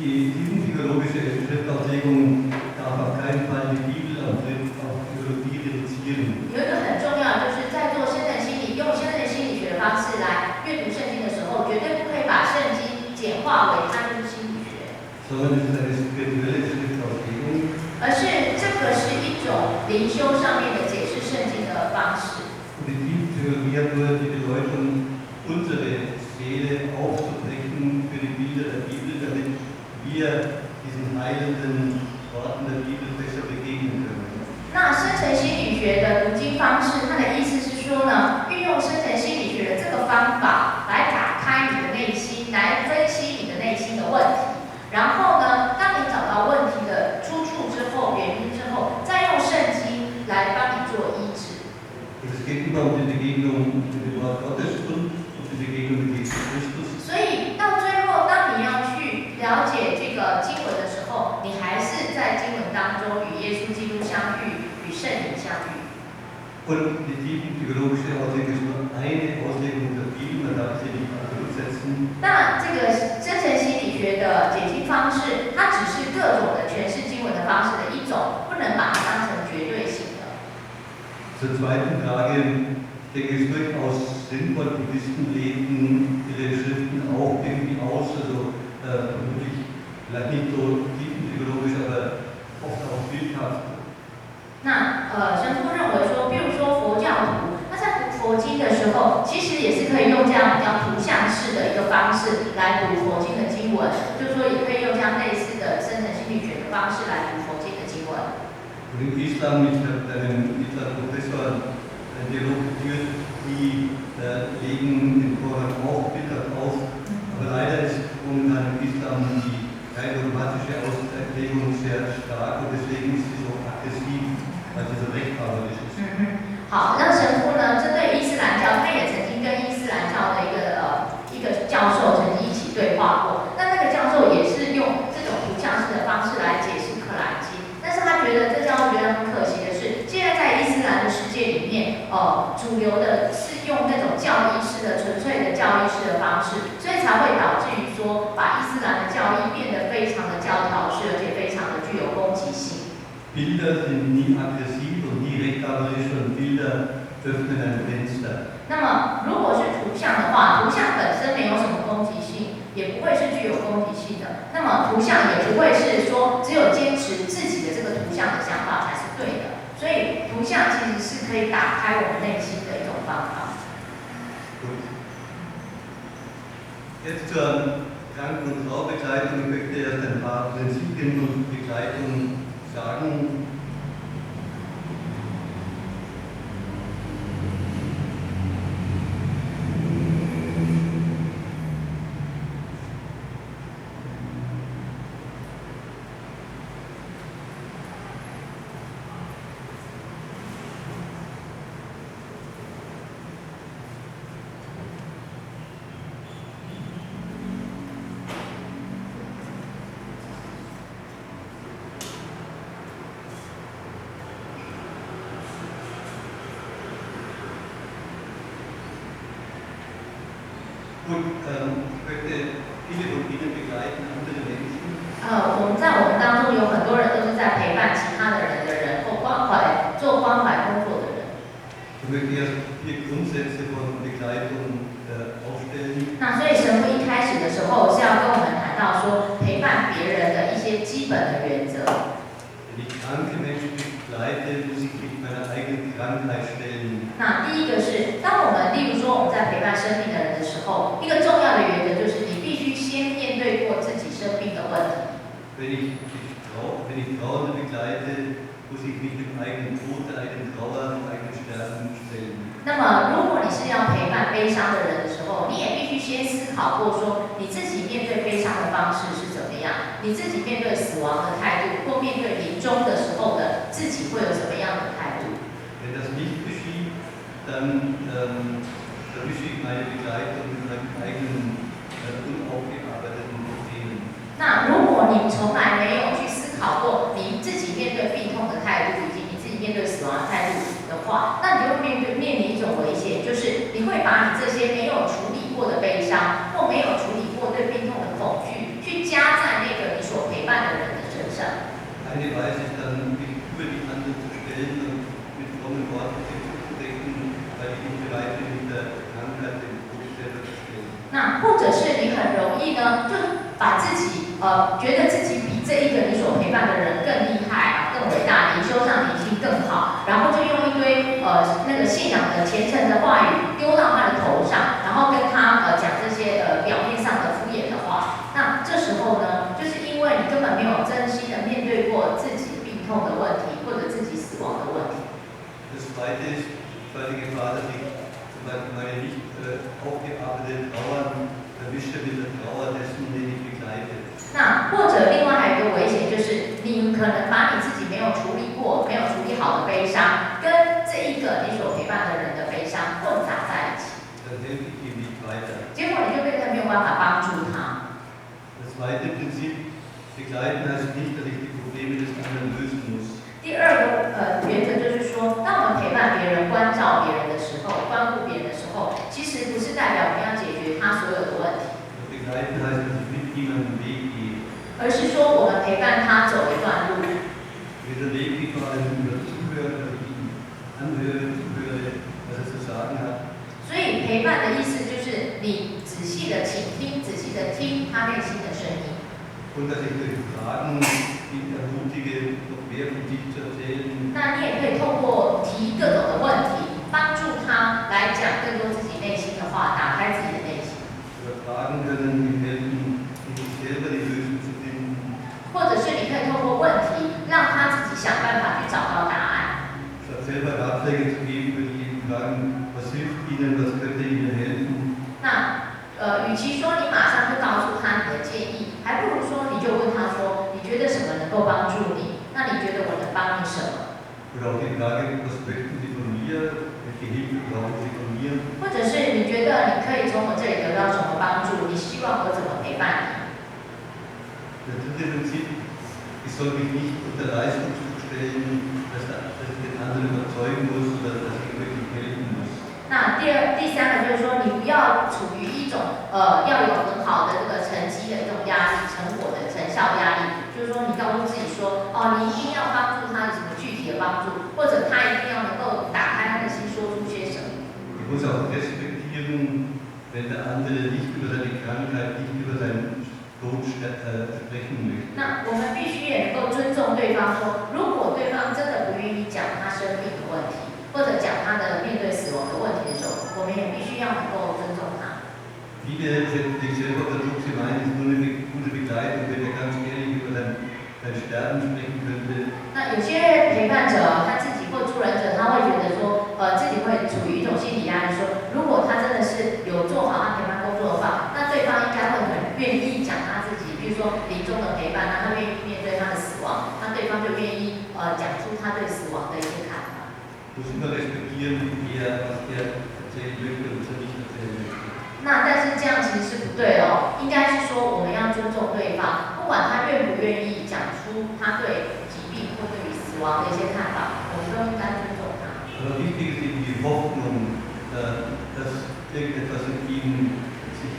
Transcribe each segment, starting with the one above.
Die tiefenpsychologische Schriftauslegung darf auf keinen Fall die Bibel auf Psychologie reduzieren. 有一个很重要，就是在做深层心理，用深层心理学的方式来阅读圣经的时候，绝对不可以把圣经简化为它就是心理学， Sondern es ist eine spirituelle Schriftauslegung. 而是这个是一种灵修上面的解释圣经的方式。 Und die Tiefenpsychologie hat nur die Bedeutung, unsere Seele aufzubrechen für die Bilder der Bibel, damit wir diesen heilenden Worten der Bibel besser begegnen können. 那深层心理学的读经方式，它的意思是说呢，运用深层心理学的这个方法来打开你的内心，来分析你的内心的问题。然后呢，当你找到问题的出处之后、原因之后，再用圣经来帮你做医治。 Und es geht immer um die Begegnung mit dem Wort Gottes und um die Begegnung mit Jesus Christus. 所以到最后，当你要去了解这个经文的时候，你还是在经文当中与耶稣基督相遇，与圣灵相遇。 Und die tiefenpsychologische Auslegung ist nur eine Auslegung der Bibel, man darf sie nicht übersetzen. 那这个深层心理学的解经方式，它只是各种的诠释经文的方式的一种，不能把它当成绝对性的。 Zur zweiten Frage, ich denke, es ist durchaus sinnvoll, Buddhisten legen ihre Schriften auch irgendwie aus, also vermutlich vielleicht nicht so tiefenpsychologisch, aber oft auch bildhaft. 那神父认为说，比如说佛教徒，他在读佛经的时候，其实也是可以用这样比较图像式的一个方式来读佛经的经文，就是说也可以用这样类似的深层心理学的方式来读佛经的经文。 Und im Islam, ich habe einen Islam-Professor, einen Dialog geführt, die legen den Koran auch bildhaft aus, aber leider ist momentan im Islam die rein dogmatische Auslegung sehr stark und deswegen ist sie so aggressiv, weil sie so rechthaberisch ist. 好，那神父呢，针对伊斯兰教，他也曾经跟伊斯兰教的一个教授曾经一起对话过。那个教授也是用这种图像式的方式来解释《可兰经》，但是他觉得这教授觉得很可惜的是，现在在伊斯兰的世界里面，主流的是用那种教义式的纯粹的教义式的方式，所以才会导致于说，把伊斯兰的教义变得非常的教条式，而且非常的具有攻击性。 Bilder sind nie aggressiv und nie rechthaberisch und Bilder öffnen ein Fenster. 那么，如果是图像的话，图像本身没有什么攻击性，也不会是具有攻击性的。那么，图像也不会是说只有坚持自己的这个图像的想法才是对的。所以，图像其实是可以打开我们内心的一种方法。 Gut. Jetzt zur Kranken- und Traubegleitung. Ich möchte erst ein paar Prinzipien und Begleitung sagen. Gut, ich möchte viele von Ihnen begleiten, andere Menschen. 我们在我们当中有很多人都是在陪伴其他的人或做关怀工作的人。 Ich möchte erst 4 Grundsätze von Begleitung aufstellen. 那所以神父一开始的时候是要跟我们谈到说陪伴别人的一些基本的原则。 Wenn ich kranke Menschen begleite, muss ich mich meiner eigenen Krankheit stellen. 那第一个是，当我们例如说我们在陪伴生病的人的时候，一个重要的原则就是你必须先面对过自己生病的问题。 Wenn ich Trauernde begleite, muss ich mich dem eigenen Tod, der eigenen Trauer, dem eigenen Sterben stellen. 那么，如果你是要陪伴悲伤的人的时候，你也必须先思考过说，你自己面对悲伤的方式是怎么样，你自己面对死亡的态度，或面对临终的时候的自己会有什么样的态度？ Wenn das nicht geschieht, dann erwische ich meine Begleitung mit meinen eigenen unaufgearbeiteten Problemen. 那如果你从来没有去思考过你自己面对病痛的态度，以及你自己面对死亡的态度的话，那你就会面临一种危险，就是你会把你这些没有处理过的悲伤，或没有处理过对病痛的恐惧，去加在那个觉得自己比这一个你所陪伴的人更厉害啊，更伟大，灵修上灵性更好，然后就用一堆那个信仰的虔诚的话语丢到他的头上，然后跟他讲这些表面上的敷衍的话。那这时候呢，就是因为你根本没有真心的面对过自己病痛的问题，或者自己死亡的问题。Das Zweite ist, zweite Gefahr, dass ich zum Beispiel meine nicht aufgearbeitete Trauer vermische mit der Trauer dessen, den ich begleite. 那或者另外还有一个危险，就是你可能把你自己没有处理过、没有处理好的悲伤，跟这一个你所陪伴的人的悲伤混杂在一起， Dann helfe ich ihm nicht weiter. 结果你就变得没有办法帮助他。Das zweite Prinzip, begleiten heißt nicht, dass ich die Probleme des anderen lösen muss. 第二个原则就是说，当我们陪伴别人、关照别人的时候、关顾别人的时候，其实不是代表我们要解决他所有的问题， Begleiten heißt, dass ich mit ihm einen Weg gehe. 而是说我们陪伴他走一段路。 Dieser Weg geht vor allem über Zuhören, dass ich ihn anhöre, zuhöre, was er zu sagen hat. 所以陪伴的意思就是你仔细的倾听，仔细的听他内心的声音。 Und dass ich durch Fragen ihn ermutige, noch mehr von sich zu erzählen. 那你也可以透过提各种的问题，帮助他来讲更多自己内心的话，打开自己的内心。 Oder Fragen können ihm helfen, in sich selber die Lösung zu finden. 或者是你可以透过问题，让他自己想办法去找到答案。 Statt selber Ratschläge zu geben, würde ich ihn fragen, was hilft Ihnen, was könnte Ihnen helfen. 那与其说你马上就告诉他你的建议，还不如说你就问他说，你觉得什么能够帮助你？那你觉得我能帮你什么？ Oder auch die Frage, was möchten Sie von mir? Welche Hilfe brauchen Sie von mir? 或者是你觉得你可以从我这里得到什么帮助？你希望我怎么陪伴你？ Das dritte Prinzip, ich soll mich nicht unter Leistungsdruck stellen, dass ich den anderen überzeugen muss oder dass ich ihm wirklich helfen muss. 那第三个就是说，你不要处于一种要有很好的这个成绩的一种压力、成果的成效压力，就是说你告诉自己说，你一定要帮助他有什么具体的帮助，或者他一定要能够打开他的心，说出些什么。 Ich muss auch respektieren, wenn der andere nicht über seine Krankheit, nicht über seinen Tod sprechen möchte. 那我们必须也能够尊重对方说，如果对方真的不愿意讲他生病的问题，或者讲他的面对死亡的问题的时候，我们也必须要能够尊重他。 Viele setzen sich selber unter Druck, sie meinen, es ist nur eine gute Begleitung, wenn er ganz ehrlich über sein Sterben sprechen könnte. 那有些陪伴者他自己或助人者，他会觉得说，自己会处于一种心理压力，说如果他真的是有做好他陪伴工作的话，那对方应该会很愿意讲他自己，比如说临终的陪伴，那他愿意面对他的死亡，那对方就愿意讲出他对死亡的一些看法。 Muss immer respektieren, was er erzählen möchte und was er nicht erzählen möchte. 那但是这样其实是不对哦，应该是说我们要尊重对方，不管他愿不愿意讲出他对疾病或对于死亡的一些看法，我们都应该尊重他。 Aber wichtig ist eben die Hoffnung, dass irgendetwas in ihm sich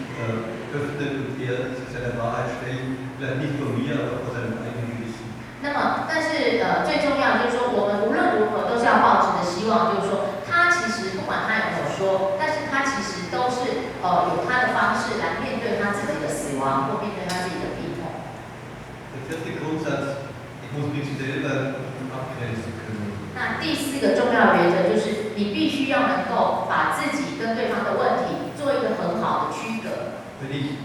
öffnet und er sich seiner Wahrheit stellt, vielleicht nicht von mir, aber vor seinem eigenen Gewissen. 那么，但是最重要就是说，我们无论如何都是要抱持的希望，就是说，他其实不管他有没有说，但是他其实都是有他的方式来面对他自己的死亡，或面对他自己的病痛。 Der vierte Grundsatz, ich muss mich selber abgrenzen können. 那第四个重要原则就是，你必须要能够把自己跟对方的问题做一个很好的区隔。 Wenn ich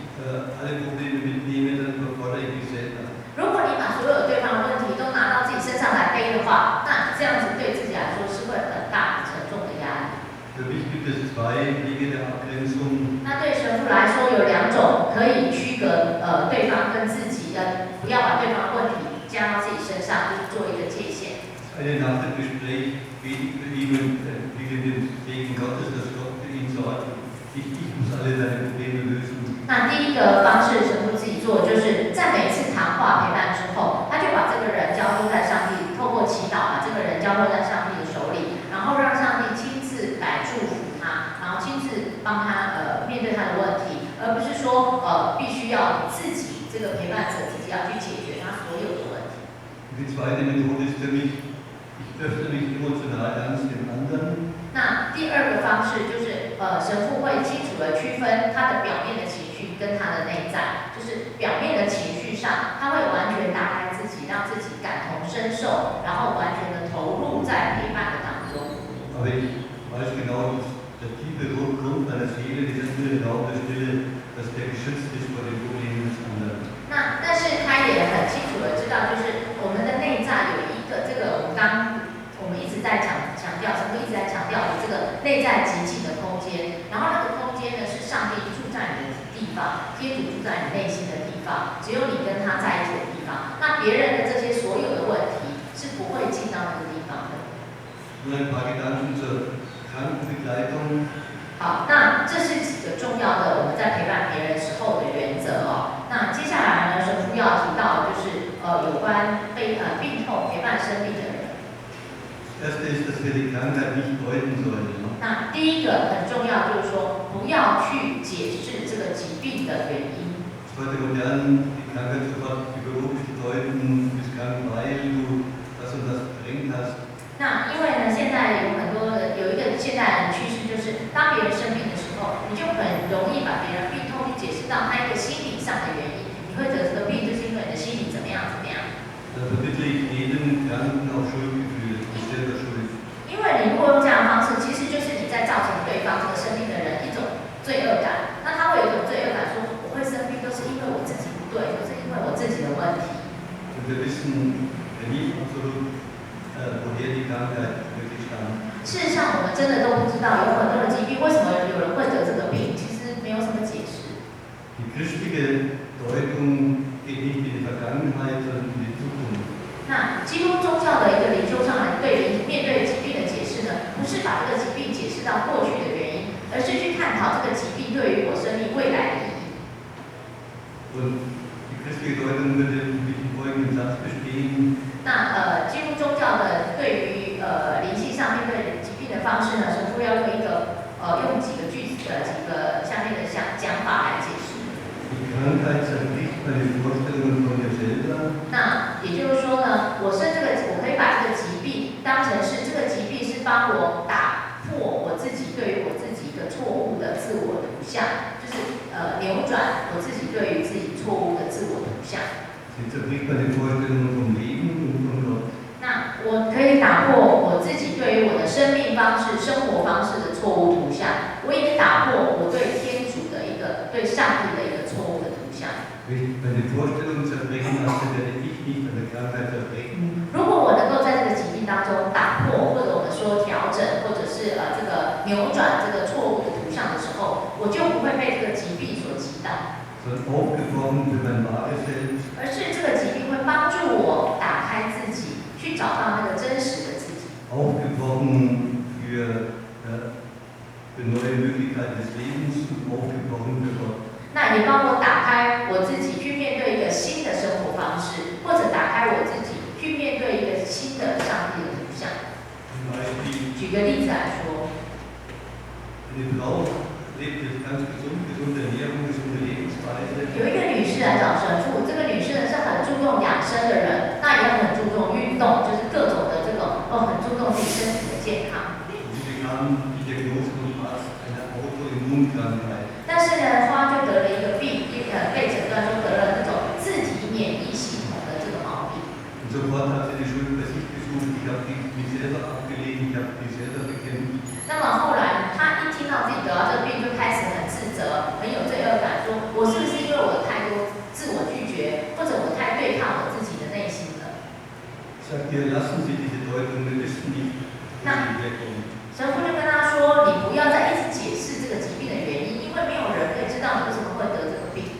alle Probleme mitnehme, dann überfordere ich mich selber. 如果你把所有对方的问题都拿到自己身上来背的话，那这样子对自己来说是会很大的沉重的压力。 Für mich gibt es zwei Wege der Abgrenzung. 那对神父来说，有两种可以区隔对方跟自己不要把对方的问题加到自己身上，就是做一个界限。 Eine nach dem Gespräch bete ich für ihn und bitte den Segen Gottes, dass Gott für ihn sorgt. Ich muss alle seine Probleme lösen. 那第一个方式，神父自己做，就是在每一次谈话陪伴之后，他就把这个人交托在上帝，透过祈祷把这个人交托在上帝的手里，然后让上帝亲自来祝福他，然后亲自帮他面对他的问题，而不是说必须要自己这个陪伴者自己要去解决他所有的问题。 Die zweite Methode ist für mich, ich öffne mich emotional ganz dem anderen. 那第二个方式就是神父会清楚的区分他的表面的情绪跟他的内在，就是表面的情绪上上，他会完全打开自己，让自己感同身受，然后完全的投入在陪伴的当中。Aber ich weiß genau, der tiefe Grund meiner Seele, die ist nur laute Stille, dass der geschützt ist vor den Problemen des anderen. 但是他也很清楚的知道，就是我们的内在有一个这个我们一直在强调，神父一直在强调的这个内在极静的空间，然后那个空间呢是上帝住在你的地方，天主住在你内心的地方，只有你跟他在一起的地方，那别人的这些所有的问题是不会进到那个地方的。Nur ein paar Gedanken zur Krankenbegleitung. 好，那这是几个重要的我们在陪伴别人时候的原则哦。那接下来呢，神父要提到的就是有关病痛陪伴生病的人。Das erste ist, dass wir die Krankheit nicht deuten sollten. 那第一个很重要，就是说不要去解释这个疾病的原因。Heute modern die Krankheit sofort biologisch deuten, du bist krank, weil du das und das verdrängt hast. 那因为呢，现在有一个现代人趋势，就是当别人生病的时候，你就很容易把别人病痛去解释到他一个心理上的原因。你会得这个病，就是因为你的心理怎么样怎么样。Da vermittle ich jedem Kranken auch Schuldgefühle, ich bin selber schuld. 因为你如果用这样的方式，其实就是你在造成对方这个生病的人一种罪恶感。那他会有一种罪恶感，说我会生病都是因为我自己不对，都是因为我自己的问题。Und wir wissen nie absolut, woher die Krankheit wirklich stammt. 事实上，我们真的都不知道有很多的疾病为什么有人会得这个病，其实没有什么解释。Die christliche Deutung geht nicht in die Vergangenheit, sondern in die Zukunft. 那基督宗教的一个灵修上来面对疾病的解释呢，不是把这个疾病解释到过去的原因，而是去探讨这个疾病对于我生命未来的意义。Und die christliche Deutung würde mit dem folgenden Satz bestehen. 那基督宗教的对于灵性上面对疾病的方式呢，神父要用几个句子几个下面的讲法来解释。Die Krankheit zerbricht meine Vorstellungen von mir selber. 那也就是说呢，我可以把这个疾病当成是这个疾病是帮我打破我自己对于我自己的错误的自我图像，就是扭转我自己对于自己错误的自我图像。Sie zerbricht meine Vorstellungen vom Leben und von Gott. 那我可以打破我自己对于我的生命方式、生活方式的错误图像，我也打破我对天主的对上帝的一个错误的图像。Wenn ich meine Vorstellung zerbrechen lasse, werde ich nicht an der Krankheit zerbrechen. 如果我能够在这个疾病当中打破，或者我们说调整，或者是这个扭转这个错误的图像的时候，我就不会被这个疾病所击倒， Sondern aufgebrochen für mein wahres Selbst. 而是这个疾病会帮助我打开自己，去找到那个真实的自己。Aufgebrochen für neue Möglichkeiten des Lebens und aufgebrochen für Gott. 那也帮我打开我自己去面对一个新的生活方式，或者打开我自己去面对一个新的上帝的图像。Zum Beispiel, 举个例子来说， eine Frau lebt jetzt ganz gesund, gesunde Ernährung, gesunde Lebensweise. 有一个女士来找神父，这个女士呢是很注重养生的人，那也很注重运动，就是各种的这种很注重自己身体的健康。Sie bekam die Diagnose vom Arzt einer Autoimmunkrankheit. 但是呢，她就得了一个病，被诊断说得了那种自体免疫系统的这个毛病。 Und sofort hat sie die Schuld bei sich gesucht. Ich habe mich selber abgelehnt, ich habe mich selber bekämpft. 那么后来，她一听到自己得到这个病，就开始很自责，很有罪恶感，说我是不是因为我太多自我拒绝，或者我太对抗我自己的内心了？ Ich sagte ihr, lassen Sie diese Deutung, wir wissen nicht, wo sie herkommt. 神父就跟她说：“你不要再一直解释这个疾病的原因，因为没有人可以知道你为什么会得这个病。”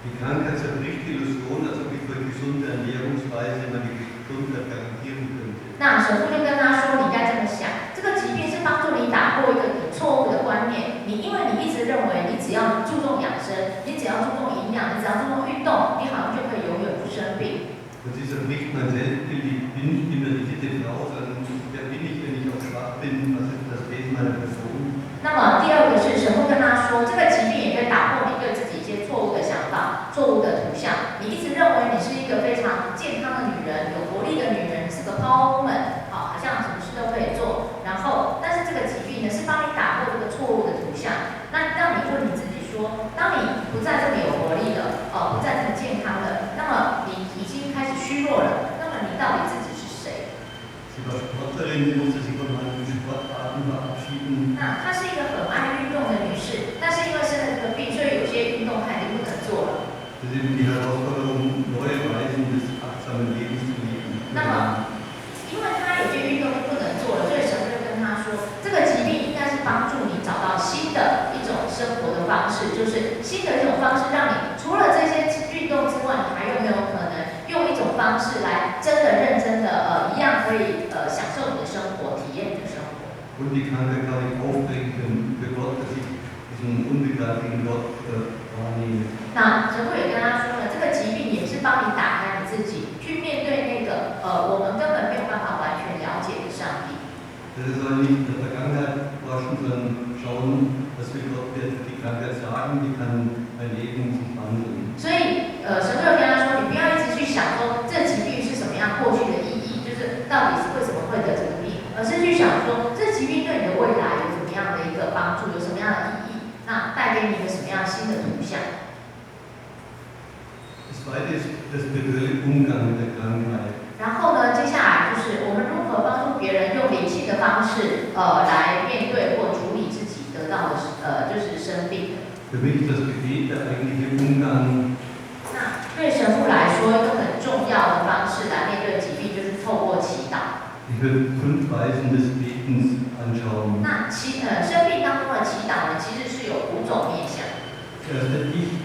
Die Krankheit zerbricht die Illusion, als ob ich durch gesunde Ernährungsweise meine Gesundheit garantieren könnte. 那神父就跟她说：“你该这么想，这个疾病是帮助你打破一个你错误的观念。因为你一直认为你只要注重养生，你只要注重营养，你只要注重运动，你好像就可以永远不生病。” Und sie zerbricht mein Selbstbild. Ich bin nicht immer die fitte Frau, sondern wer bin ich, wenn ich auch schwach bin? Was ist das Wesen meiner Person? 那么第二个是神父跟他说，这个疾病也可以打破你对自己一些错误的想法、错误的图像。你一直认为你是一个非常健康的女人，有活力的女人，是个 power woman， 好像什么事都可以做。然后，但是这个疾病呢，是帮你打破这个错误的图像。那让你问你自己说，当你不再这么有活力了，不再这么健康了，那么 Das ist eben die Herausforderung, neue Weisen des achtsamen Lebens zu leben. 那么，因为他有些运动是不能做了，所以神就跟他说，这个疾病应该是帮助你找到新的一种生活的方式，就是新的一种方式，让你除了这些运动之外，你还有没有可能用一种方式来真的认真的一样可以享受你的生活，体验你的生活。Und die Krankheit kann ich aufrichten für Gott, dass ich diesen unbegreiflichen Gott wahrnehme. 那神父也跟他说了，这个疾病也是帮你打开你自己，去面对那个我们根本没有办法完全了解的上帝。Wir sollen nicht in der Vergangenheit forschen, sondern schauen, was will Gott jetzt die Krankheit sagen, wie kann mein Leben sich wandeln. 所以神父跟他说，你不要一直去想说这疾病是什么样过去的意义，就是到底是为什么会得这个病，而是去想说这疾病对你的未来有怎么样的一个帮助，有什么样的意义，那带给你一个什么样新的图像。Das Zweite ist das spirituelle Umgang mit der Krankheit. 然后呢，接下来就是我们如何帮助别人用灵性的方式，来面对或处理自己得到的，就是生病。Für mich ist das Gebet der eigentliche Umgang. 那对神父来说，一个很重要的方式来面对疾病，就是透过祈祷。Ich will 5 Weisen des Betens anschauen. 那生病当中的祈祷呢，其实是有5种面向。Erstens, ich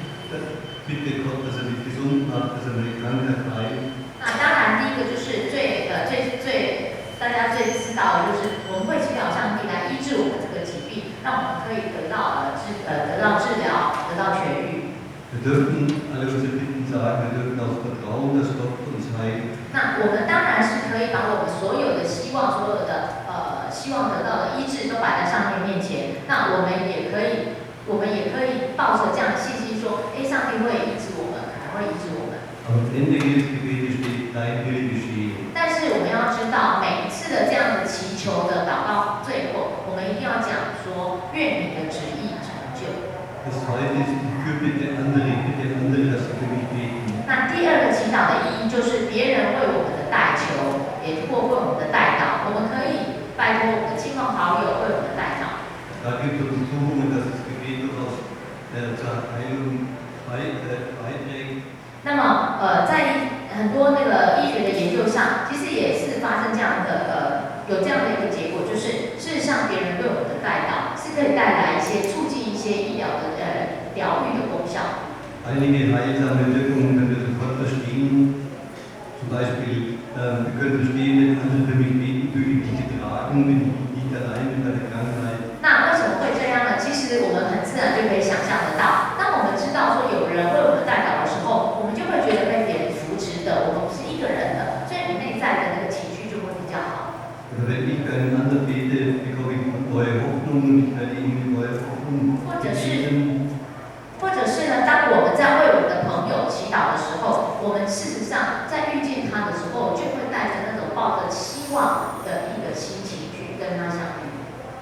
bitte Gott, dass er mich gesund macht, dass er meine Krankheit heilt. 那当然，第一个就是最大家最知道的，就是我们会祈祷上帝来医治我们这个疾病，让我们可以得到治疗，得到痊愈。Wir dürfen alle unsere Bitten sagen, wir dürfen auch vertrauen, dass Gott uns heilt. 那我们当然是可以把我们所有的希望、所有的希望得到的医治都摆在上帝面前。那我们也可以抱着这样的信心说，上帝会医治我们，还会医治我们。Am Ende jedes Gebetes steht, dein Wille geschehe. 但是我们要知道，每一次的这样的祈求的祷告，最后我们一定要讲说，愿你的旨意成就。Das Zweite ist, ich bitte andere, dass sie für mich beten. 那第二个祈祷的意义就是别人为我们的代求，也或为我们的代祷，我们可以拜托我们的亲朋好友为我们的代祷。Da gibt es Untersuchungen, dass das Gebet durchaus zur Heilung beiträgt. 那么在很多那个医学的研究上，其实也是发生这样的有这样的一个结果，就是事实上别人对我们的代祷是可以带来一些促进一些医疗的疗愈的功效。Einige heilsame Wirkungen können wir sofort verstehen. Zum Beispiel, wir können verstehen, wenn andere für mich beten, fühle ich mich getragen, bin ich nicht allein mit meiner Krankheit. 那为什么会这样呢？其实我们很自然就可以想象得到，当我们知道说有人为我们代祷的时候，我们就会觉得被别人扶持的，我们不是一个人的，所以你内在的那个情绪就会比较好。Oder wenn ich für einen anderen bete, bekomme ich neue Hoffnung und ich werde ihm mit neuer Hoffnung beten. 或者是呢，当我们在为我们的朋友祈祷的时候，我们事实上在遇见他的时候，就会带着那种抱着希望的一个心情去跟他相遇。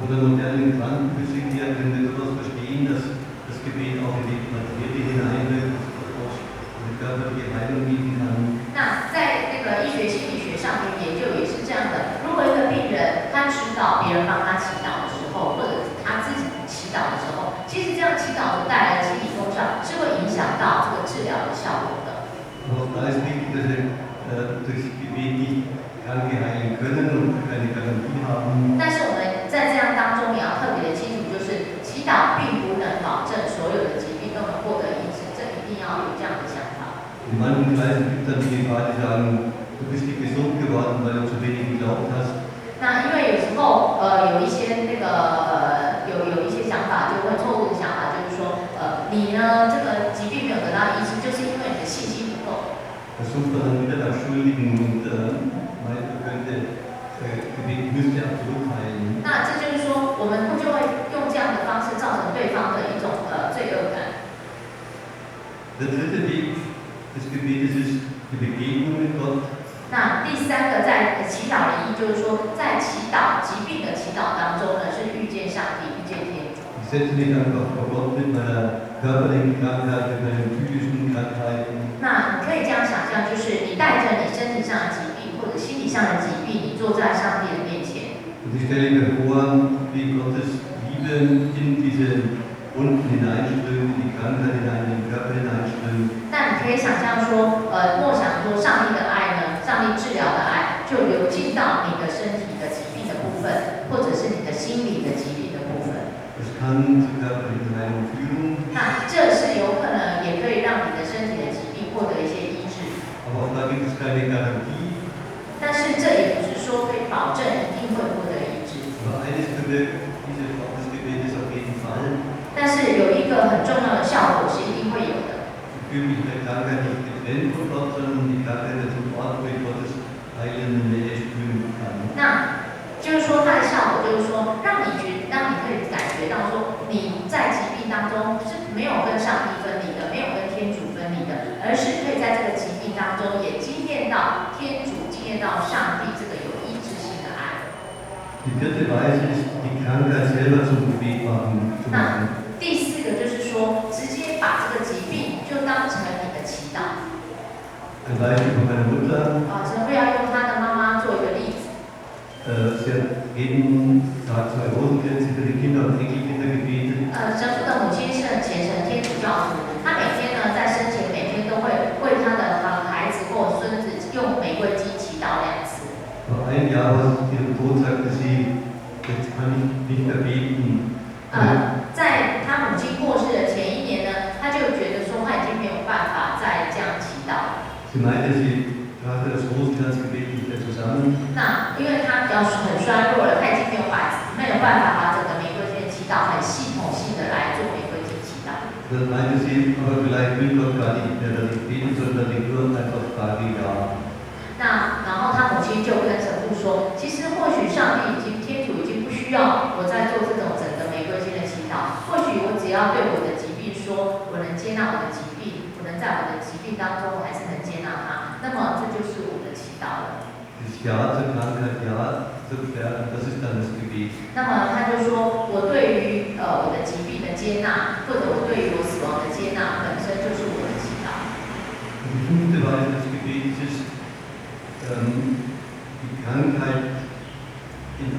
Oder modernen Krankenpsychiater können wir durchaus verstehen, dass das Gebet auch in die Materie hineinwirkt, dass eine körperliche Heilung bieten kann. 那在那个医学心理学上面研究也是这样的，如果一个病人他知道别人帮他祈祷的时候，或者他自己祈祷的时候，其实这样祈祷所带来的心理功效是会影响到这个治疗的效果的。Aber auch da ist wichtig, dass wir durch das Gebet nicht Kranke heilen können und keine Garantie haben. 但是我们在这样当中也要特别的清楚，就是祈祷并不能保证所有的疾病都能获得医治，这一定要有这样的想法。In manchen Kreisen gibt es dann die Gefahr, die sagen, du bist nicht gesund geworden, weil du zu wenig geglaubt hast. 那因为有时候有一些那个有一些想法，就会错误的想法，就是说你呢这个疾病没有得到医治，就是因为你的信心不够。Versucht man dann wieder nach Schuldigen und meint, man könnte Gebet müsste absolut heilen. 那这就是说，我们就会用这样的方式造成对方的一种罪恶感。Der dritte Weg des Gebetes ist die Begegnung mit Gott. 那第三个在祈祷的意义就是说，在祈祷疾病的祈祷当中呢，是遇见上帝，遇见天主。Ich setze mich einfach vor Gott mit meiner körperlichen Krankheit, mit meinen psychischen Krankheiten. 那你可以这样想象，就是你带着你身体上的疾病或者心理上的疾病，你坐在上帝的面前。Und ich stelle mir vor, wie Gottes Liebe in diese unten hineinströmt, die Krankheit in den Körper hineinströmt. 那你可以想象说，默想说上帝的爱呢，上帝治疗的爱就流进到你的身体的疾病的部分，或者是你的心理的疾病的部分。Das kann zur körperlichen Heilung führen. 那这是有可能也可以让你的身体的疾病获得一些医治。Aber auch da gibt es keine Garantie. 但是这也不是说可以保证一定会获得医治。Aber eines bewirkt diese Form des Gebetes auf jeden Fall. 但是有一个很重要的效果是一定会有的。Ich fühle mich der Krankheit nicht getrennt von Gott, sondern die Krankheit ist ein Ort, wo ich Gottes heilende Nähe spüren kann. 那就是说，它的效果就是说，让你可以感觉到说，你在疾病当中是没有跟上帝分离的，没有跟天主分离的，而是可以在这个疾病当中也经验到天主，经验到上帝这个有医治性的爱。Die vierte Weise ist, die Krankheit selber zum Gebet machen zu machen. 第四个就是说，直接把这个疾病就当成你的祈祷。Ein Beispiel von meiner Mutter. 神父要用他的妈妈做一个例子。Sie hat jeden Tag 2 Rosenkränze für die Kinder und Enkelkinder gebetet. 神父的母亲是虔诚天主教徒，她每天呢在生前每天都会为她的孩子或孙子用玫瑰金祈祷2次。Vor einem Jahr vor ihrem Tod sagte sie, jetzt kann ich nicht mehr beten. 在她母亲过世的前1年呢，她就觉得说她已经没有办法再这样祈祷了。Sie meinte, sie brachte das Rosenkranzgebet nicht mehr zusammen. 那因为她比较很衰弱了，她已经没有办法把整个玫瑰金祈祷很系统性的来做玫瑰金祈祷。Dann meinte sie, aber vielleicht will Gott gar nicht mehr, dass ich bete, sondern ich nur einfach frage, ja. 然后他母亲就跟神父说，其实或许上帝天主已经不需要我在做这种整个玫瑰金的祈祷，或许我只要对我的疾病说，我能接纳我的疾病，我能在我的疾病当中，我还是能接纳它，那么这就是我的祈祷了。Das Ja zur Krankheit, Ja zum Sterben, das ist dann das Gebet. 那么他就说，我对于我的疾病的接纳，或者我对于我死亡的接纳，本身就是我的祈祷。Die 5. Weise des Gebets ist, die Krankheit in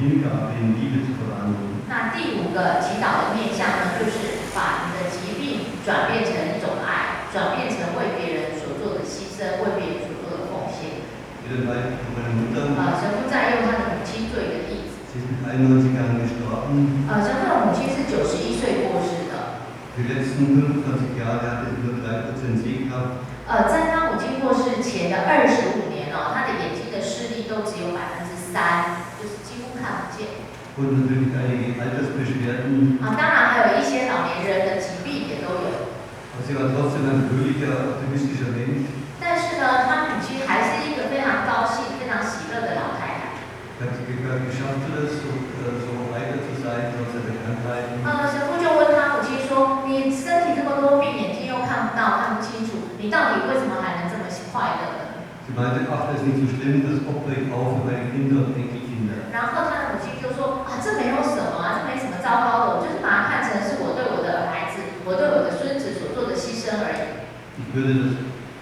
Hingabe, in Liebe zu verwandeln. 那第5个祈祷的面向呢，就是把你的疾病转变成一种爱，转变成为别人所做的牺牲，为别人所做的奉献。Wieder ein Beispiel von meiner Mutter. 神父在用他的母亲做一个例子。Sie ist mit 91 Jahren gestorben. 神父的母亲是91岁过世的。Die letzten 25 Jahre hatte sie nur 3% Sehkraft. 在他母亲过世前的25年他的眼睛的视力都只有3%，就是几乎看不见。Und natürlich einige Altersbeschwerden. 当然还有一些老年人的疾病也都有。Aber sie war trotzdem ein fröhlicher, optimistischer Mensch. 但是呢，他母亲还是一个非常高兴、非常喜乐的老太太。Hat sie gefragt, wie schaffst du das, so weiter zu sein, trotz der Krankheiten? 神父就问他母亲说：“你身体这么多病，眼睛又看不到，看不清楚，你到底为什么还能这么快乐呢？” Sie meinte, ach, das ist nicht so schlimm, das opfere ich auf für meine Kinder und Enkelkinder. 然后他的母亲就说：“这没有什么这没什么糟糕的，我就是把它看成是我对我的孩子、我对我的孙子所做的牺牲而已。” Ich würde das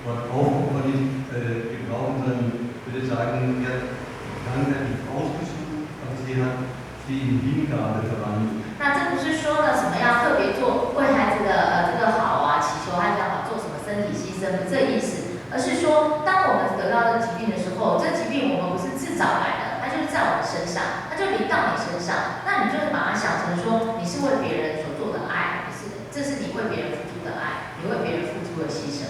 Wort Aufopfer nicht gebrauchen, sondern würde sagen, er hat die Krankheit nicht ausgesucht, aber sie hat sie in Hingabe verwandelt. 那这不是说呢什么要特别做为孩子的这个好祈求孩子好做什么身体牺牲，不是这意思，而是说当我们得到这疾病的时候，这疾病我们不是自找来的，它就是在我们身上，它就临到你身上，那你就是把它想成说你是为别人所做的爱，这是你为别人付出的爱，你为别人付出的牺牲。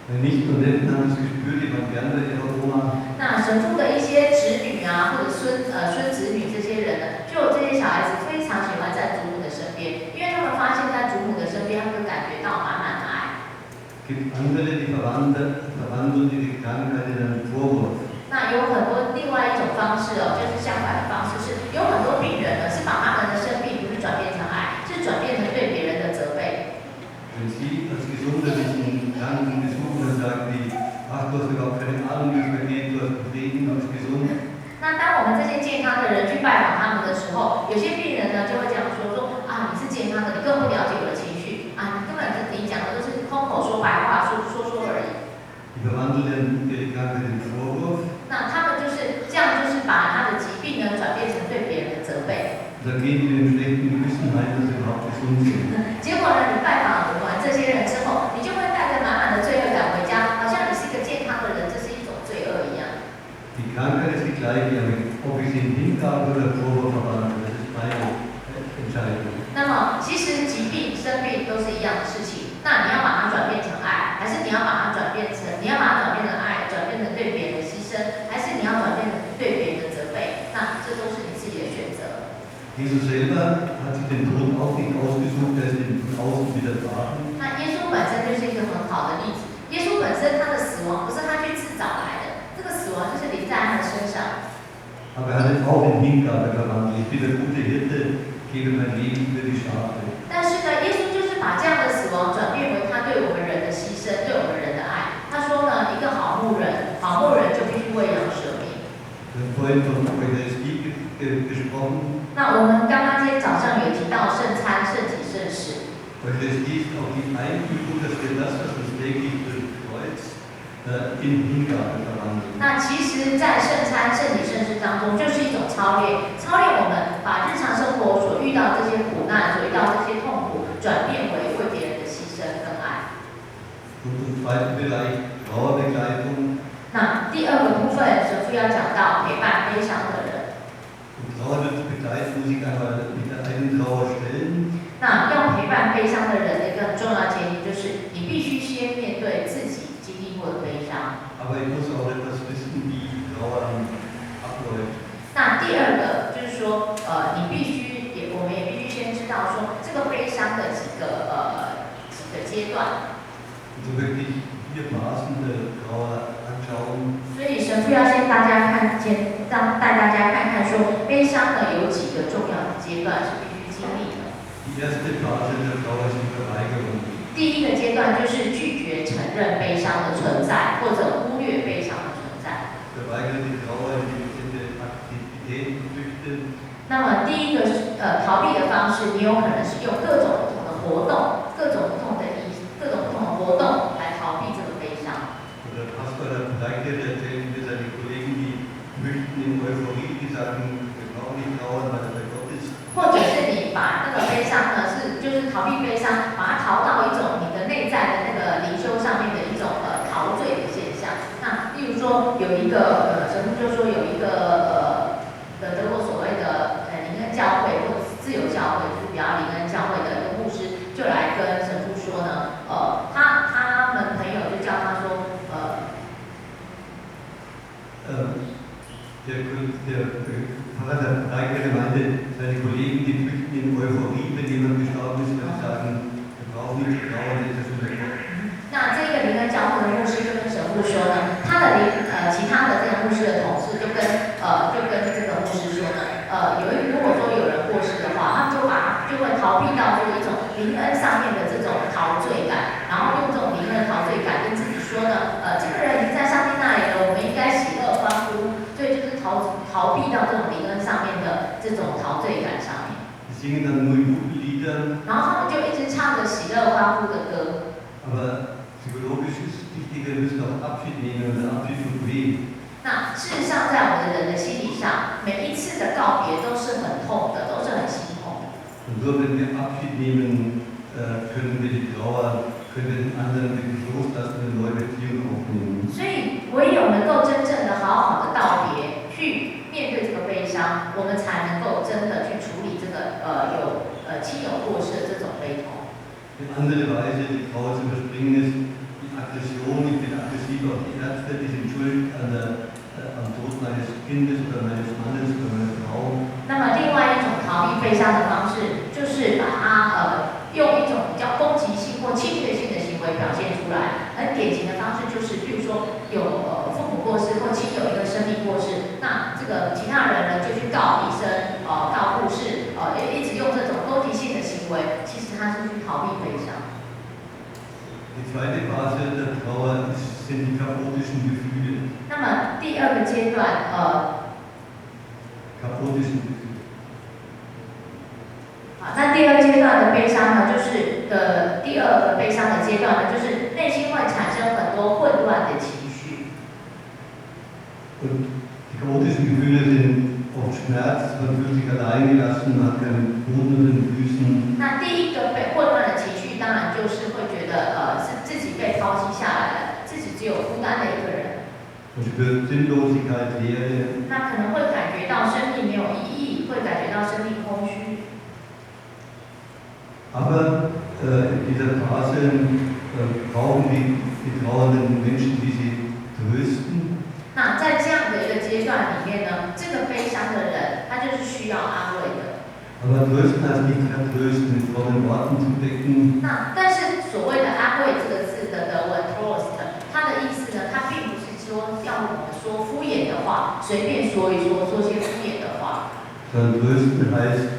Nicht nur Neffen haben es gespürt, die waren gern bei ihrer Oma. 那神父的一些侄女或者孙子女这些人呢，就有这些小孩子非常喜欢在祖母的身边，因为他们发现在祖母的身边，他们感觉到满满的爱。Gibt andere, die verwandeln die Krankheit in einen Vorwurf. 那有很多另外一种方式就是相反的方式，是有很多病人呢是把他们的生病不是转变成爱，是转变成对别人的责备。Wenn Sie als Gesunder diesen Kranken besuchen, dann sagen die, ach, du hast überhaupt keine Ahnung, wie es mir geht, du hast Frieden, du bist gesund. 那当我们这些健康的人去拜访他们的时候，有些病人呢就会这样说你是健康的，你更不了解我的情绪你根本你讲的都是空口说白话，说而已。Die verwandeln ihre Krankheit in Vorwurf. 那他们就是这样，就是把他的疾病呢转变成对别人的责备。Da gehen die mit dem schlechten Gewissen heim, dass sie überhaupt gesund gleich, ob ich in Hingabe oder Trauer verwandle, das ist meine Entscheidung. 那么，其实疾病、生病都是一样的事情。那你要把它转变成爱，还是你要把它转变成爱，转变成对别人的牺牲，还是你要转变成对别人的责备？那这都是你自己的选择。Jesus selber hat sich den Tod auch nicht ausgesucht, er ist ihm von außen widerfahren. 那耶稣本身就是一个很好的例子。耶稣本身他的死亡不是他去自找来的，这个死亡就是临在他的身上。Aber er hat es auch in Hingabe verwandelt. Ich bin der gute Hirte, gebe mein Leben für die Schafe. 但是呢，耶稣就是把这样的死亡转变为他对我们人的牺牲，对我们人的爱。他说呢，一个好牧人就必须为羊舍命。Wir haben vorhin von Eucharistie gesprochen. 那我们刚刚今天早上有提到圣餐、圣体、圣事。Eucharistie ist auch die Einübung, dass wir das, was uns täglich durch Kreuz in Hingabe verwandeln. 那其实，在圣餐、圣体、圣事当中，就是一种操练我们把日常生活所遇到这些苦难、所遇到这些痛苦，转变为为别人的牺牲跟爱。Und im zweiten Bereich Trauerbegleitung. 那第二个部分，神父要讲到陪伴悲伤的人。Und Trauer wird begleitet, muss ich einmal mit der eigenen Trauer stellen. 那要陪伴悲伤的人的一个很重要前提，就是你必须先面对自己经历过的悲伤。Aber ich muss auch etwas wissen, wie Trauer abläuft. 那第二个就是说，我们也必须先知道说这个悲伤的几个阶段。So wirklich 4 Phasen der Trauer anschauen. 所以神父要让大家看看说，悲伤呢有几个重要的阶段是必须经历的。Die erste Phase der Trauer ist die Verweigerung. 第一个阶段就是拒绝承认悲伤的存在，或者忽略悲伤的存在。Verweigere die Trauer, indem bestimmte Aktivitäten flüchten. 那么第一个逃避的方式，你有可能是用各种不同的活动、各种不同的活动来逃避这个悲伤。Oder Pastor hat vielleicht erzählt, dass seine Kollegen, die flüchten in Euphorie, die sagen, wir brauchen nicht trauern, weil er bei Gott ist. 或者是你把那个悲伤呢，就是逃避悲伤，把它逃到一种你的内在的那个灵修上面的一种陶醉的现象。那例如说有一个神父就说有一个德国所谓的灵恩教会或者自由教会，就是比较灵恩教会的一个牧师，就来跟神父说呢，他们朋友就叫他说der Pfarrer der Gemeinde, seine Kollegen, die flüchten in Euphorie, wenn jemand gestorben ist, weil sie sagen, wir brauchen nicht trauern, das ist unser Gott. 那这个灵恩教会的牧师就跟神父说呢，其他的这个牧师的同事就跟这个牧师说呢，如果说有人过世的话，他们就会逃避到一种灵恩上面的这种陶醉感，然后用这种灵恩的陶醉感跟自己说呢，这个人已经在上帝那里了，我们应该喜乐欢呼，所以就是逃避到这种灵恩上面的这种陶醉感上面。singen dann nur Jubellieder. 然后他们就一直唱着喜乐欢呼的歌。Aber psychologisch ist wichtiger, wir müssen auch Abschied nehmen und Abschied tut weh. 那事实上，在我们的人的心理上，每一次的告别都是很痛的，都是很心痛的。Und nur wenn wir Abschied nehmen, können wir die Trauer, können wir den anderen wirklich loslassen und eine neue Beziehung aufnehmen. 所以，唯有能够真正的好好的道别，去面对这个悲伤，我们才能够真的去处理这个亲友过世的这种悲痛。Die andere Weise, die Trauer zu überspringen, ist die Aggression. Ich bin aggressiv auf die Ärzte, die sind schuld am Tod meines Kindes oder meines Mannes oder meiner Frau. 那么，另外一种逃避悲伤的方式，就是把它用一种比较攻击性或侵略性的行为表现出来。很典型的方式就是，比如说有父母过世或亲友一个生命过世，那这个其他人呢就去告医生、告护士，一直用这种攻击性的行为，其实他是去逃避悲伤。Die zweite Phase der Trauer sind die chaotischen Gefühle. 那么第二个阶段，chaotischen Gefühle. 好，那第二阶段的悲伤呢，第二个悲伤的阶段呢，就是内心会产生很多混乱的情绪。Und die chaotischen Gefühle sind oft Schmerz, man fühlt sich allein gelassen, man hat keinen Boden unter den Füßen. 那第一个被混乱的情绪，当然就是会觉得是自己被抛弃下来了，自己只有孤单的一个人。und spürt Sinnlosigkeit, Leere. 那可能会感觉到生命没有意义，会感觉到生命空虚。Aber in dieser Phase brauchen die trauernden Menschen, die sie trösten. 那在这样的一个阶段里面呢，这个悲伤的人，他就是需要安慰的。Aber trösten heißt nicht vertrösten, mit frommen Worten zu decken. 那但是所谓的安慰这个字的德文 Trost， 它的意思呢，它并不是说要我们说敷衍的话，随便说一说，说些敷衍的话。Sondern trösten heißt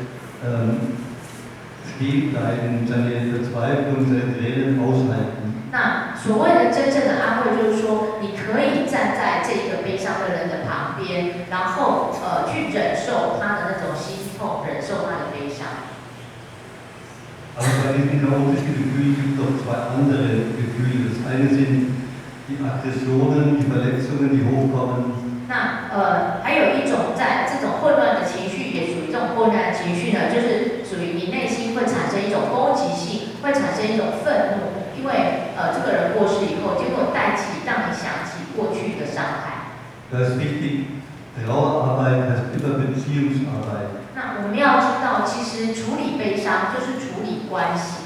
stehen bleiben, seine Verzweiflung, seine Tränen aushalten. 那所谓的真正的安慰，就是说，你可以站在这个悲伤的人的旁边，然后去忍受他的那种心痛，忍受他的悲伤。Aber bei diesem chaotischen Gefühl gibt es noch zwei andere Gefühle. Das eine sind die Aggressionen, die Verletzungen, die hochkommen. 那还有一种在这种混乱的情绪，也属于这种混乱的情绪呢，就是属于你内心会产生一种攻击性，会产生一种愤怒，因为这个人过世以后，结果带起让你想起过去的伤害。Da ist wichtig, Trauerarbeit heißt immer Beziehungsarbeit. 那我们要知道，其实处理悲伤就是处理关系。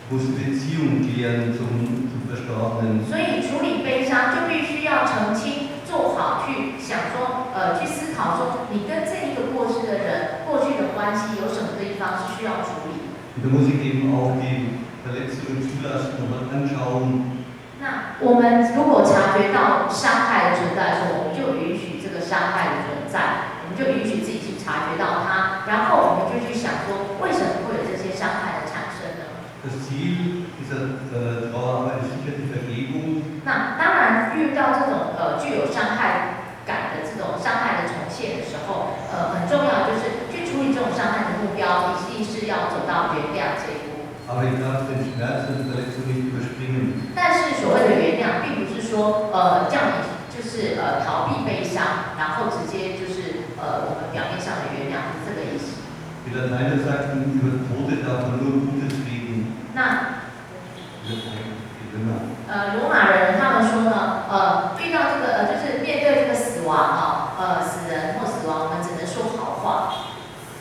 Muss Beziehung klären zum Verstorbenen. 所以处理悲伤就必须要澄清，做好去想说，去思考说，你跟这一个过世的人过去的关系有什么地方是需要处理的。Da muss ich eben auch die Verletzungen zulassen und mal anschauen. 那我们如果察觉到伤害的存在的时候，我们就允许这个伤害的存在，我们就允许自己去察觉到它，然后我们就去想说，为什么会有这些伤害的产生呢？ Das Ziel dieser Trauerarbeit ist sicher die Vergebung. 那当然，遇到这种具有伤害感的这种伤害的重现的时候，很重要就是去处理这种伤害的目标，一定是要走到原谅这一步。Aber ich darf den Schmerz und die Verletzung nicht überspringen. 但是所谓的原谅，并不是说叫你就是逃避悲伤，然后直接就是我们表面上的原谅，是这个意思。Die Lateiner sagten, über Tote darf man nur Gutes reden. 那罗马人他们说呢，遇到这个就是面对这个死亡死人或死亡，我们只能说好话。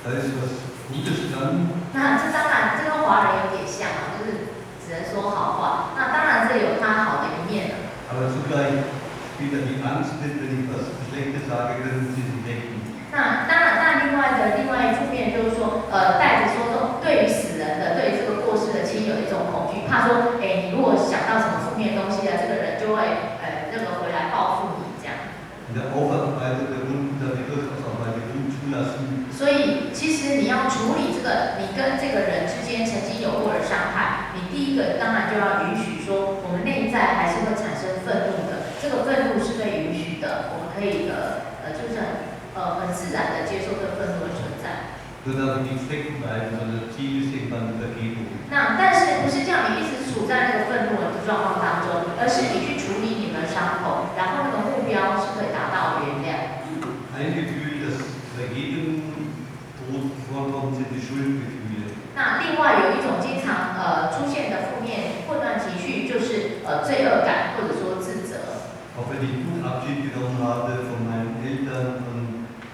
Da ist was Gutes dran. 那这当然，这跟华人有点像就是只能说好话。那当然这有它好的一面了。Aber zugleich spielt da die Angst mit, wenn ich was Schlechtes sage, können sie sich denken. 那当然，那另外一负面就是说，带着说这种对于死人的、对于这个过世的亲友的一种恐惧，怕说，你如果想到什么负面东西啊，这个人就会回来报复你这样。In der Aufarbeitung der Wunden, da wir durchaus auch mal die Wunden zulassen. 所以，其实你要处理这个你跟这个人之间曾经有过的伤害，你第一个当然就要允许说，我们内在还是会产生愤怒的，这个愤怒是被允许的，我们可以就是很自然的接受这个愤怒的存在。Nur darf ich nicht stecken bleiben, sondern Ziel ist irgendwann die Vergebung. 那但是不是叫你一直处在那个愤怒的状况当中，而是你去处理你们的伤口，然后那个目标是可以达到原谅。Ein Gefühl, das bei jedem Tod vorkommt, sind die Schuldgefühle. 那另外有一种经常出现的负面混乱情绪，就是罪恶感或者说自责。Auch wenn ich gut Abschied genommen habe von meinen Eltern,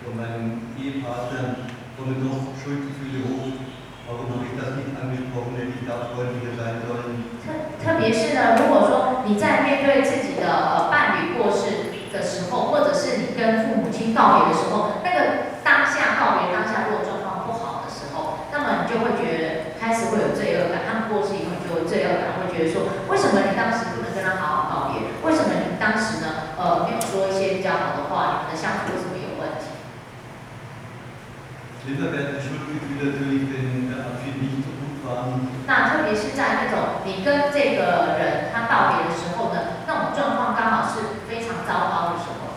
von meinem Ehepartner, kommen doch Schuldgefühle hoch. Warum habe ich das nicht angesprochen, hätte ich da freundlicher sein sollen? 特别是呢，如果说你在面对自己的伴侣过世的时候，或者是你跟父母亲告别的时候，那个当下告别当下如果状况不好的时候，那么你就会觉得开始会有罪恶感。他们过世以后，你就有罪恶感，会觉得说，为什么你当时不能跟他好好告别？为什么你当时呢没有说一些比较好的话？你们的相处为什么有问题？ Schlimmer werden die Schuldgefühle natürlich, wenn der Abschied nicht so gut war. 那特别是在那种你跟这个人他道别的时候呢，那种状况刚好是非常糟糕的时候。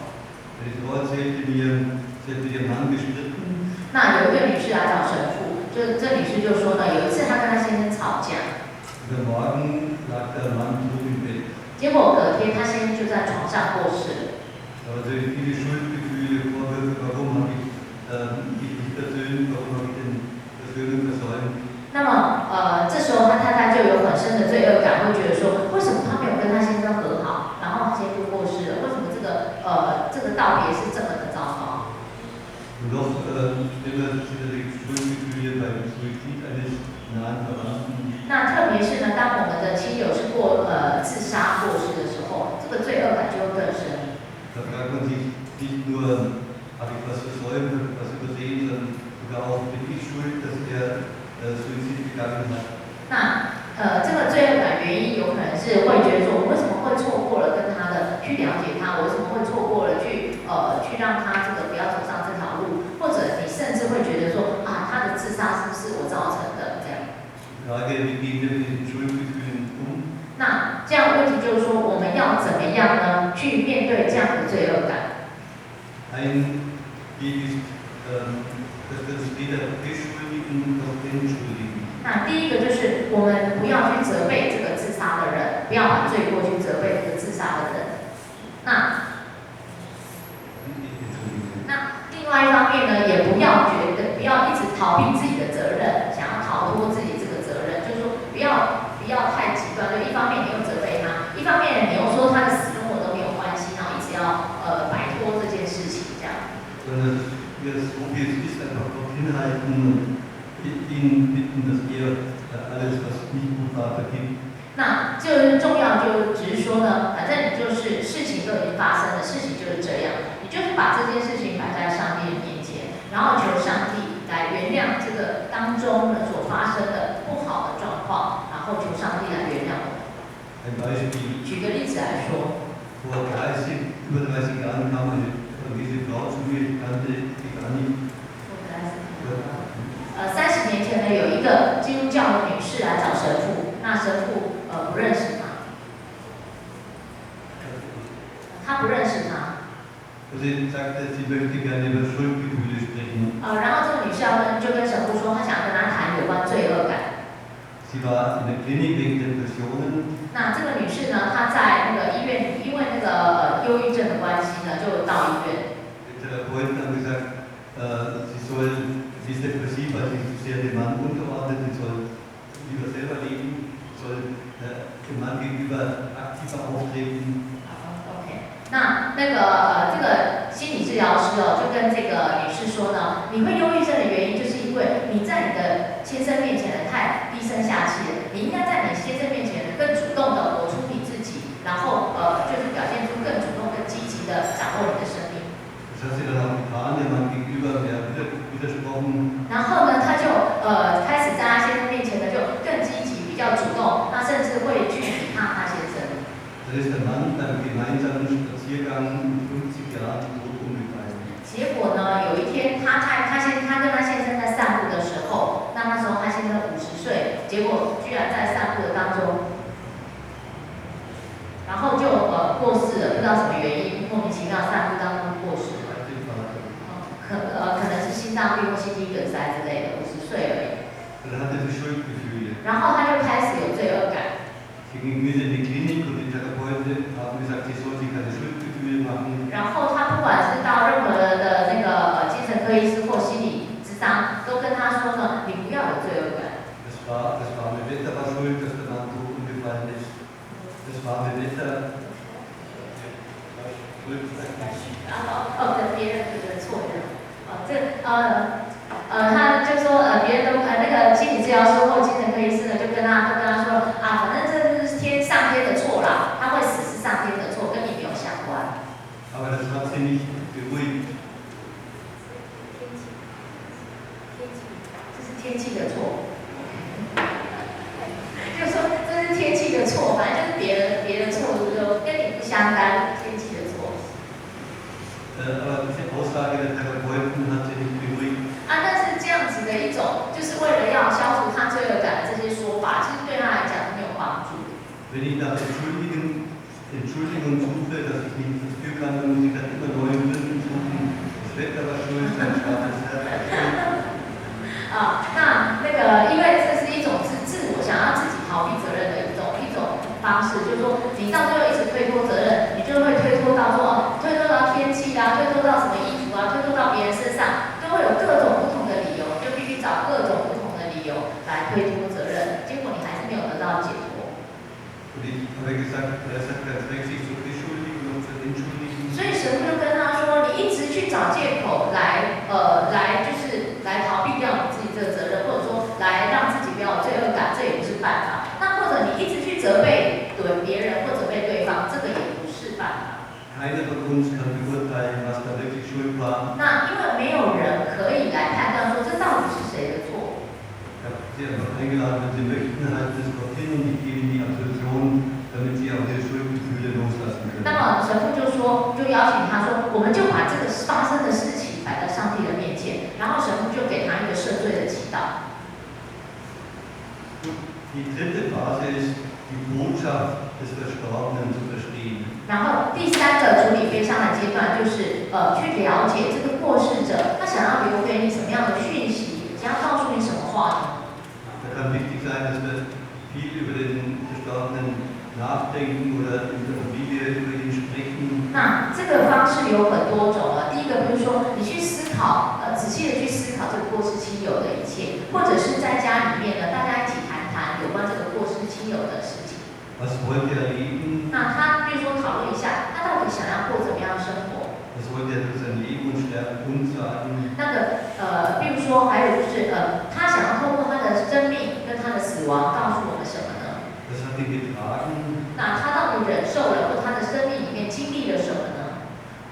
Meine Frau erzählte mir, sie hat mit ihrem Mann gestritten. 那有一个女士来找神父，就这女士就说呢，有一次她跟她先生吵架， Und am Morgen lag der Mann tot im Bett. 结果隔天她先生就在床上过世了。 Da waren natürlich viele Schuldgefühle, Vorwürfe, warum habe ich mich nicht versöhnt, warum habe ich denn Versöhnung versäumt. 那么这时候她太太就有很深的罪恶感，会觉得说，为什么她没有跟她先生和好，然后她先生就过世了？为什么这个道别是这么的糟糕。Und noch schlimmer sicherlich Schuldgefühle beim Suizid eines nahen Verwandten. 那特别是呢，当我们的亲友是自杀过世的时候，这个罪恶感就会更深。Da fragt man sich nicht nur, habe ich was versäumt, habe ich was übersehen, sondern sogar auch, bin ich schuld, dass er Suizid begangen hat. 那这个罪恶感原因有可能是会觉得说，我为什么会错过了跟他的去了解他，我为什么会错过了去让他这个不要走上这条路，或者你甚至会觉得说啊，他的自杀是不是我造成的这样。Frage, wie gehen wir mit den Schuldgefühlen 那这样问题就是说，我们要怎么样呢？去面对这样的罪恶感。Ein Weg ist, dass wir uns weder beschuldigen noch entschuldigen. 那第一个就是我们不要去责备这个自杀的人，不要把罪过去责备这个自杀的人。那另外一方面呢，也不要不要一直逃避自己的责任，想要逃脱自己这个责任，就是说不要太极端。就一方面你又责备他，一方面你又说他的死跟我都没有关系，然后一直要摆脱这件事情这样。Sondern wir es so wie es ist, einfach dort hinhalten und ihn bitten, dass er alles, was nicht gut war, vergibt. 那就是重要，就只是说呢，反正你就是事情都已经发生了，事情就是这样，你就是把这件事情摆在上帝的面前，然后求上帝来原谅这个当中呢所发生的不好的状况，然后求上帝来原谅我们。Ein Beispiel. 举个例子来说， Vor 30, über 30 Jahren kam eine evangelische Frau zu mir, ich kannte die gar nicht. 30年前呢，有一个基督教的女士来找神父，那神父不认识她，他不认识她。Sie sagte, sie möchte gerne über Schuldgefühle sprechen. 然后这个女士就跟神父说，她想跟他谈有关罪恶感。Sie war in der Klinik wegen Depressionen. 那这个女士呢，她在那个医院里，因为那个忧郁症的关系呢，就到医院。Der Therapeut hat gesagt, sie ist depressiv, weil sie zu sehr dem Mann unterordnet, sie soll lieber selber leben, soll dem Mann gegenüber aktiver auftreten. OK， 这个心理治疗师就跟这个女士说呢，你会忧郁症的原因就是因为你在你的先生面前太低声下气了，你应该在你先生面前更主动的活出你自己，然后就是表现出更主动、更积极的掌握你的生命。Das hat sie dann auch getan, dem Mann gegenüber widersprochen. 然后呢，他就开始在他先生面前呢，就更积极、比较主动，那甚至会去体谅他先生。Da ist der Mann beim gemeinsamen Spaziergang mit 50 Jahren tot umgefallen. 结果呢，有一天他跟他先生在散步的时候，那时候他先生50岁，结果居然在散步的当中，然后就过世了，不知道什么原因，莫名其妙散步当中过世了。可能是心脏病或心肌梗塞之类的，50岁而已。然后他就开始有罪恶感。然后他不管是到任何的那个精神科医师或心理咨商，都跟他说呢，你不要有罪恶感。对，别人觉得错的。他就说别人都那个心理治疗师或精神科医师呢，就跟他说啊，反正这是上天的错啦，他会死是上天的错，跟你没有相关。这是天气的错，就说这是天气的错，反正就是别人错，就跟你不相干，天气的错。Aber diese Aussage der Therapeuten hat sie nicht beruhigt. 但是这样子的一种，就是为了要消除他罪恶感的这些说法，其实对他来讲是没有帮助。Wenn ich nach Entschuldigung suche, dass ich nicht dafür kann, dann muss ich dann immer neue Gründe suchen. Das Wetter war schuld, mein schwarzes Herz war schuld. 那个，因为这是一种自我想要自己逃避责任的一种方式，就是说你到最后一直推脱责任，你就会推脱到天气啊，推脱到什么衣服啊，推脱到别人身上，都会有各种不同的理由，就必须找各种不同的理由来推脱责任，结果你还是没有得到解脱。Und ich habe gesagt, er sagt ganz recht, sich zu beschuldigen. 找借口就是来逃避掉你自己这个责任，或者说来让自己不要有罪恶感，这也不是办法。那或者你一直去责备别人或责备对方，这个也不是办法。Keiner von uns kann beurteilen, was da wirklich schuld war. 那因为没有人可以来判断说这到底是谁的错。Ich habe Sie einfach eingeladen, wenn Sie möchten, halten Sie es dorthin und ich gebe Ihnen die Absolution, damit Sie auch Ihre Schuldgefühle loslassen können. 那么神父就邀请他说，我们就把这个发生的事情摆在上帝的面前，然后神父就给他一个赦罪的祈祷。Die dritte Phase ist, die Botschaft des Verstorbenen zu verstehen. 然后第三个处理悲伤的阶段，就是去了解这个过世者他想要留给你什么样的讯息，想要告诉你什么话呢？ Da kann wichtig sein, dass wir viel über den Verstorbenen nachdenken oder in der Familie über ihn sprechen. 那这个方式有很多种第一个，比如说你去思考，仔细的去思考这个过世亲友的一切，或者是在家里面呢，大家一起谈谈有关这个过世亲友的事情。Was wollte er leben? 那他比如说讨论一下，他到底想要过怎么样的生活？ Was wollte er durch sein Leben und Sterben uns sagen? 那个比如说还有就是他想要透过他的生命跟他的死亡告诉我们什么呢？ Was hat ihn getragen? 那他到底忍受了，或他的生命里面经历了什么呢？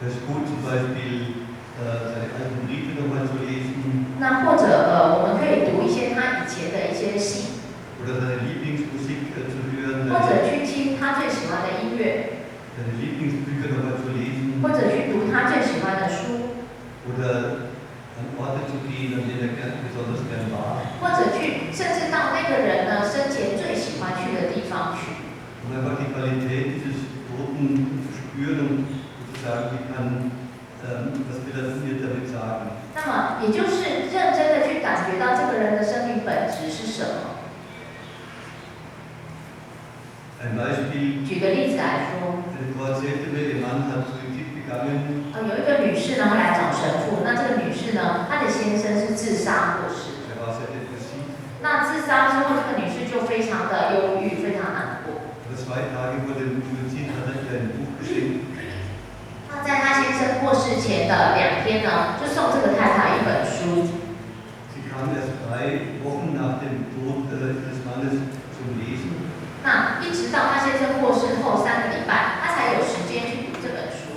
Es ist gut, zum Beispiel seine alten Briefe nochmal zu lesen 那或者我们可以读一些他以前的一些信， oder seine Lieblingsmusik zu hören, 或者去听他最喜欢的音乐， seine Lieblingsbücher nochmal zu lesen 或者去读他最喜欢的书， oder an Orte zu gehen, an denen er besonders gern war. 或者去甚至到那个人呢生前最喜欢去的地方去。 Um einfach die Qualität dieses Toten zu spüren und zu sagen, was will er mir damit sagen. 那么也就是认真的去感觉到这个人的生命本质是什么。 Ein Beispiel, 举个例子来说， eine Frau erzählte mir, ihr Mann hat Suizid begangen. 有一个女士呢来找神父，那这个女士呢，她的先生是自杀过世的。 Er war sehr depressiv. 那自杀之后，这个女士就非常的忧郁，非常难过。 Aber 2 Tage vor dem Suizid hat er ihr ein Buch geschenkt. 那在她先生过世前的2天呢，就送这个太太一本书。 Sie kam erst 3 Wochen nach dem Tod des Mannes zum Lesen. 那一直到她先生过世后3个礼拜，她才有时间去读这本书。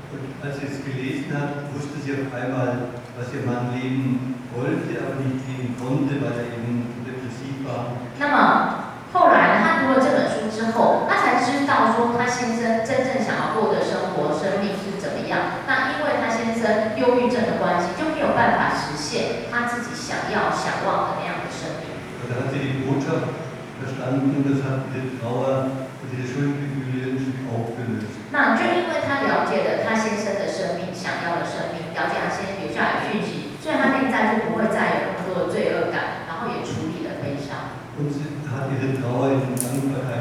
Und als sie es gelesen hat, wusste sie auf einmal, was ihr Mann leben wollte, aber nicht leben konnte, weil er eben depressiv war. 那么后来她读了这本书之后，她才知道说她先生真正想要过的生活、生命是怎么样。那因为她先生忧郁症的关系，就没有办法实现她自己想要、想望的那样的生命。 Und da hat sie die Botschaft verstanden und das hat diese Trauer und diese Schuldgefühle ein Stück aufgelöst. 那就因为她了解了她先生的生命、想要的生命，了解她先生留下来的讯息，所以她内在就不会再有那么多的罪恶感，然后也处理了悲伤。 Und sie hat ihre Trauer in Dankbarkeit